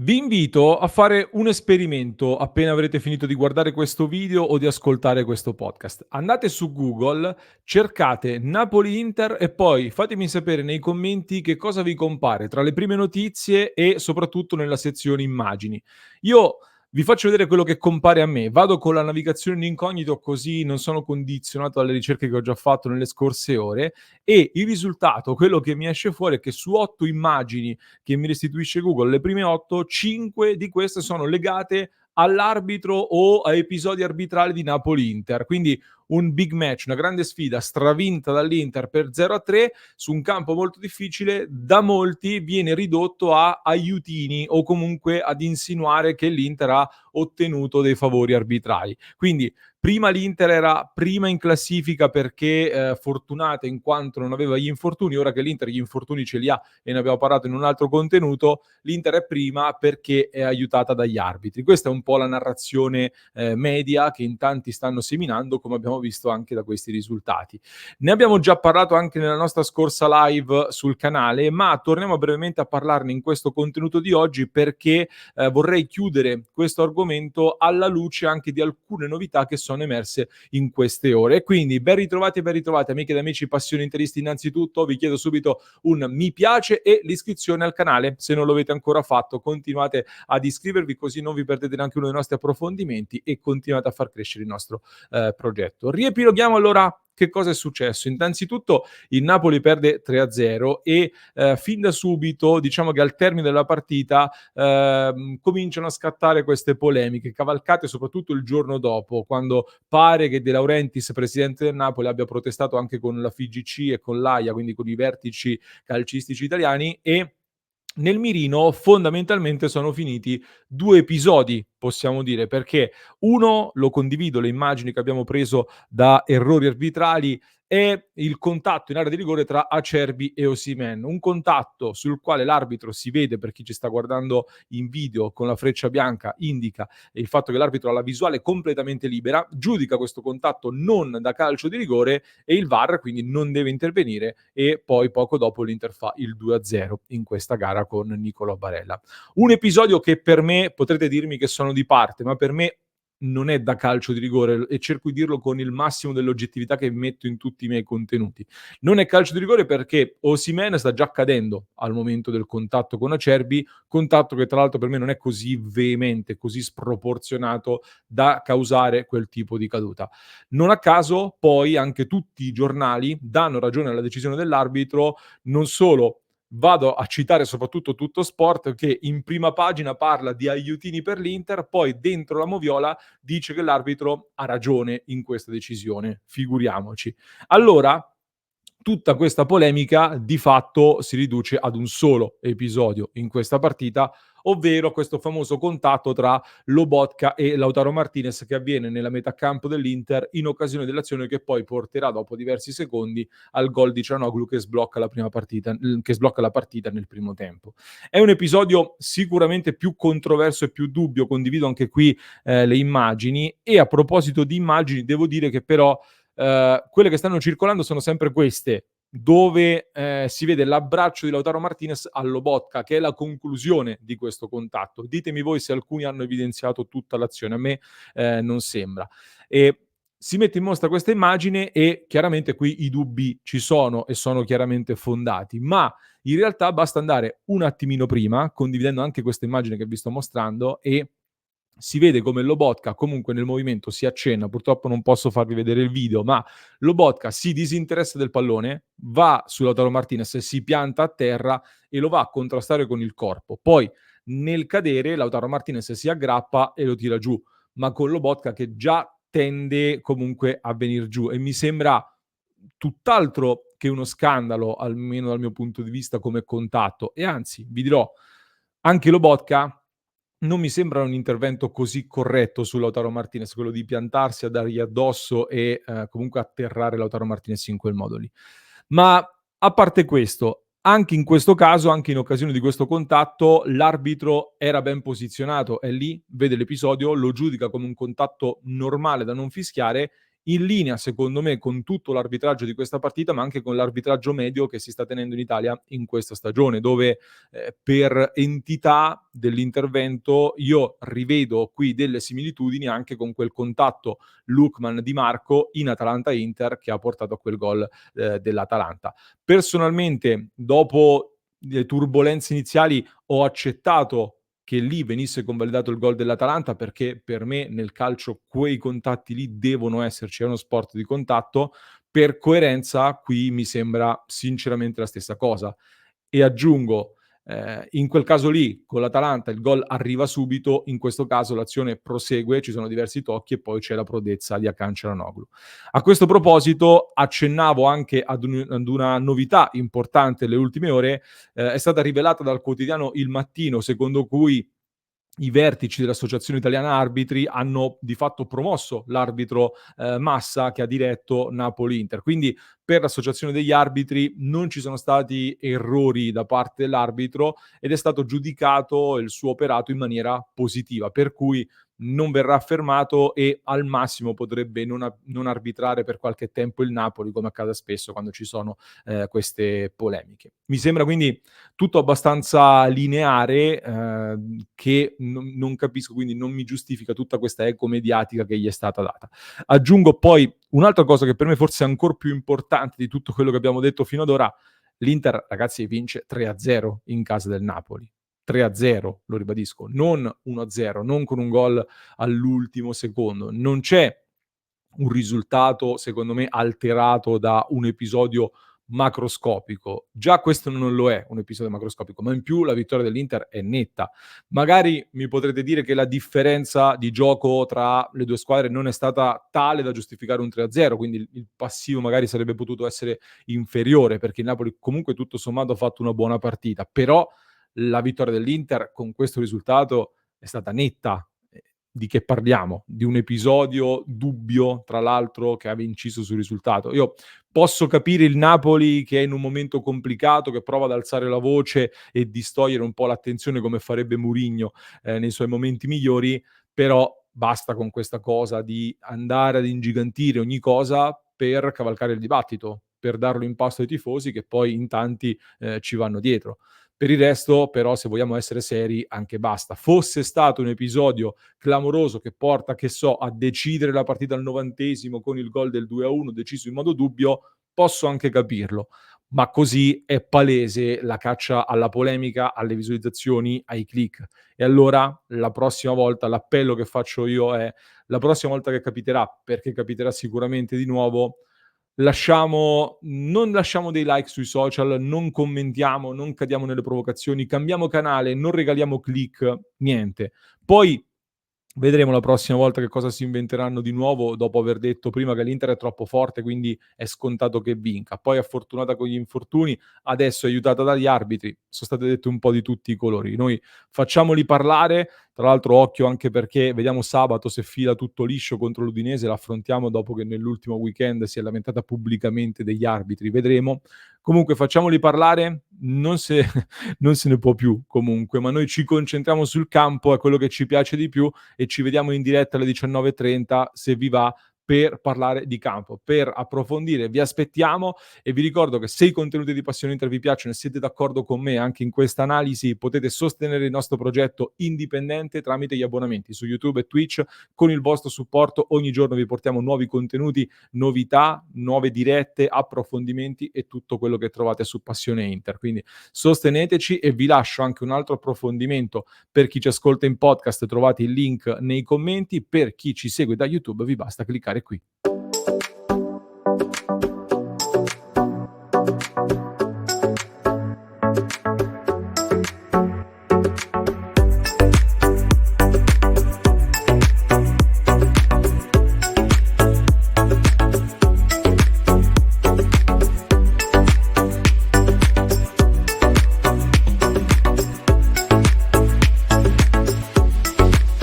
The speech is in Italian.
Vi invito a fare un esperimento appena avrete finito di guardare questo video o di ascoltare questo podcast. Andate su Google, cercate Napoli-Inter e poi fatemi sapere nei commenti che cosa vi compare tra le prime notizie e soprattutto nella sezione immagini. Io vi faccio vedere quello che compare a me. Vado con la navigazione in incognito così non sono condizionato dalle ricerche che ho già fatto nelle scorse ore e il risultato, quello che mi esce fuori è che su 8 immagini che mi restituisce Google, le prime 8, 5 di queste sono legate all'arbitro o a episodi arbitrali di Napoli-Inter. Quindi un big match, una grande sfida stravinta dall'Inter per 0-3 su un campo molto difficile, da molti viene ridotto a aiutini o comunque ad insinuare che l'Inter ha ottenuto dei favori arbitrali. Quindi prima l'Inter era prima in classifica perché fortunata in quanto non aveva gli infortuni, ora che l'Inter gli infortuni ce li ha e ne abbiamo parlato in un altro contenuto, l'Inter è prima perché è aiutata dagli arbitri. Questa è un po' la narrazione media che in tanti stanno seminando, come abbiamo visto anche da questi risultati. Ne abbiamo già parlato anche nella nostra scorsa live sul canale, ma torniamo brevemente a parlarne in questo contenuto di oggi perché vorrei chiudere questo argomento alla luce anche di alcune novità che sono emerse in queste ore. E quindi ben ritrovati, amiche ed amici passioni interisti. Innanzitutto vi chiedo subito un mi piace e l'iscrizione al canale. Se non lo avete ancora fatto, continuate ad iscrivervi così non vi perdete neanche uno dei nostri approfondimenti e continuate a far crescere il nostro progetto. Riepiloghiamo allora che cosa è successo. Innanzitutto il Napoli perde 3-0 e fin da subito, diciamo che al termine della partita, cominciano a scattare queste polemiche, cavalcate soprattutto il giorno dopo, quando pare che De Laurentiis, presidente del Napoli, abbia protestato anche con la FIGC e con l'AIA, quindi con i vertici calcistici italiani, e nel mirino fondamentalmente sono finiti due episodi, possiamo dire, perché uno, lo condivido, le immagini che abbiamo preso da errori arbitrali, è il contatto in area di rigore tra Acerbi e Osimhen, un contatto sul quale l'arbitro si vede, per chi ci sta guardando in video con la freccia bianca indica il fatto che l'arbitro ha la visuale completamente libera, giudica questo contatto non da calcio di rigore e il VAR quindi non deve intervenire e poi poco dopo l'Inter fa il 2-0 in questa gara con Nicolò Barella. Un episodio che per me, potrete dirmi che sono di parte, ma per me non è da calcio di rigore e cerco di dirlo con il massimo dell'oggettività che metto in tutti i miei contenuti. Non è calcio di rigore perché Osimhen sta già cadendo al momento del contatto con Acerbi, contatto che tra l'altro per me non è così veemente, così sproporzionato da causare quel tipo di caduta. Non a caso poi anche tutti i giornali danno ragione alla decisione dell'arbitro, non solo vado a citare soprattutto Tutto Sport che in prima pagina parla di aiutini per l'Inter, poi dentro la moviola dice che l'arbitro ha ragione in questa decisione, figuriamoci. Allora, tutta questa polemica di fatto si riduce ad un solo episodio in questa partita, ovvero questo famoso contatto tra Lobotka e Lautaro Martinez che avviene nella metà campo dell'Inter in occasione dell'azione che poi porterà dopo diversi secondi al gol di Cianoglu che sblocca la partita nel primo tempo. È un episodio sicuramente più controverso e più dubbio, condivido anche qui le immagini e a proposito di immagini devo dire che però quelle che stanno circolando sono sempre queste, dove si vede l'abbraccio di Lautaro Martinez a Lobotka, che è la conclusione di questo contatto. Ditemi voi se alcuni hanno evidenziato tutta l'azione, a me non sembra. E si mette in mostra questa immagine e chiaramente qui i dubbi ci sono e sono chiaramente fondati, ma in realtà basta andare un attimino prima, condividendo anche questa immagine che vi sto mostrando, e si vede come Lobotka comunque nel movimento si accenna, purtroppo non posso farvi vedere il video, ma Lobotka si disinteressa del pallone, va su Lautaro Martinez, si pianta a terra e lo va a contrastare con il corpo. Poi nel cadere Lautaro Martinez si aggrappa e lo tira giù, ma con Lobotka che già tende comunque a venir giù e mi sembra tutt'altro che uno scandalo, almeno dal mio punto di vista come contatto. E anzi, vi dirò, anche Lobotka non mi sembra un intervento così corretto su Lautaro Martinez, quello di piantarsi a dargli addosso e comunque atterrare Lautaro Martinez in quel modo lì. Ma a parte questo, anche in questo caso, anche in occasione di questo contatto, l'arbitro era ben posizionato, è lì, vede l'episodio, lo giudica come un contatto normale da non fischiare in linea secondo me con tutto l'arbitraggio di questa partita, ma anche con l'arbitraggio medio che si sta tenendo in Italia in questa stagione, dove per entità dell'intervento io rivedo qui delle similitudini anche con quel contatto Lookman-Di Marco in Atalanta-Inter che ha portato a quel gol dell'Atalanta. Personalmente, dopo le turbolenze iniziali, ho accettato che lì venisse convalidato il gol dell'Atalanta, perché per me nel calcio quei contatti lì devono esserci, è uno sport di contatto. Per coerenza qui mi sembra sinceramente la stessa cosa. E aggiungo, in quel caso lì con l'Atalanta il gol arriva subito, in questo caso l'azione prosegue, ci sono diversi tocchi e poi c'è la prodezza di Hakan Çalhanoğlu. A questo proposito accennavo anche ad una novità importante delle ultime ore, è stata rivelata dal quotidiano Il Mattino, secondo cui i vertici dell'Associazione Italiana Arbitri hanno di fatto promosso l'arbitro Massa che ha diretto Napoli-Inter. Quindi per l'Associazione degli Arbitri non ci sono stati errori da parte dell'arbitro ed è stato giudicato il suo operato in maniera positiva, per cui non verrà fermato e al massimo potrebbe non arbitrare per qualche tempo il Napoli, come accade spesso quando ci sono queste polemiche. Mi sembra quindi tutto abbastanza lineare, che non capisco, quindi non mi giustifica tutta questa eco mediatica che gli è stata data. Aggiungo poi un'altra cosa che per me forse è ancor più importante di tutto quello che abbiamo detto fino ad ora: l'Inter, ragazzi, vince 3-0 in casa del Napoli. 3-0, lo ribadisco, non 1-0, non con un gol all'ultimo secondo. Non c'è un risultato, secondo me, alterato da un episodio macroscopico. Già questo non lo è un episodio macroscopico, ma in più la vittoria dell'Inter è netta. Magari mi potrete dire che la differenza di gioco tra le due squadre non è stata tale da giustificare un 3-0, quindi il passivo magari sarebbe potuto essere inferiore, perché il Napoli comunque tutto sommato ha fatto una buona partita, però la vittoria dell'Inter con questo risultato è stata netta. Di che parliamo? Di un episodio dubbio, tra l'altro, che aveva inciso sul risultato. Io posso capire il Napoli che è in un momento complicato, che prova ad alzare la voce e distogliere un po' l'attenzione come farebbe Mourinho nei suoi momenti migliori, però basta con questa cosa di andare ad ingigantire ogni cosa per cavalcare il dibattito, per darlo in pasto ai tifosi che poi in tanti ci vanno dietro. Per il resto, però, se vogliamo essere seri, anche basta. Fosse stato un episodio clamoroso che porta, che so, a decidere la partita al 90° con il gol del 2-1 deciso in modo dubbio, posso anche capirlo. Ma così è palese la caccia alla polemica, alle visualizzazioni, ai click. E allora la prossima volta, l'appello che faccio io è: la prossima volta che capiterà, perché capiterà sicuramente di nuovo, non lasciamo dei like sui social, non commentiamo, non cadiamo nelle provocazioni, cambiamo canale, non regaliamo click, niente. Poi vedremo la prossima volta che cosa si inventeranno di nuovo, dopo aver detto prima che l'Inter è troppo forte, quindi è scontato che vinca. Poi è fortunata con gli infortuni, adesso è aiutata dagli arbitri. Sono state dette un po' di tutti i colori. Noi facciamoli parlare, tra l'altro occhio anche perché vediamo sabato se fila tutto liscio contro l'Udinese, l'affrontiamo dopo che nell'ultimo weekend si è lamentata pubblicamente degli arbitri, vedremo. Comunque facciamoli parlare, non se ne può più comunque, ma noi ci concentriamo sul campo, è quello che ci piace di più e ci vediamo in diretta alle 19:30 se vi va per parlare di campo, per approfondire. Vi aspettiamo e vi ricordo che se i contenuti di Passione Inter vi piacciono e siete d'accordo con me anche in questa analisi, potete sostenere il nostro progetto indipendente tramite gli abbonamenti su YouTube e Twitch. Con il vostro supporto ogni giorno vi portiamo nuovi contenuti, novità, nuove dirette, approfondimenti e tutto quello che trovate su Passione Inter. Quindi sosteneteci e vi lascio anche un altro approfondimento per chi ci ascolta in podcast, trovate il link nei commenti. Per chi ci segue da YouTube vi basta cliccare qui.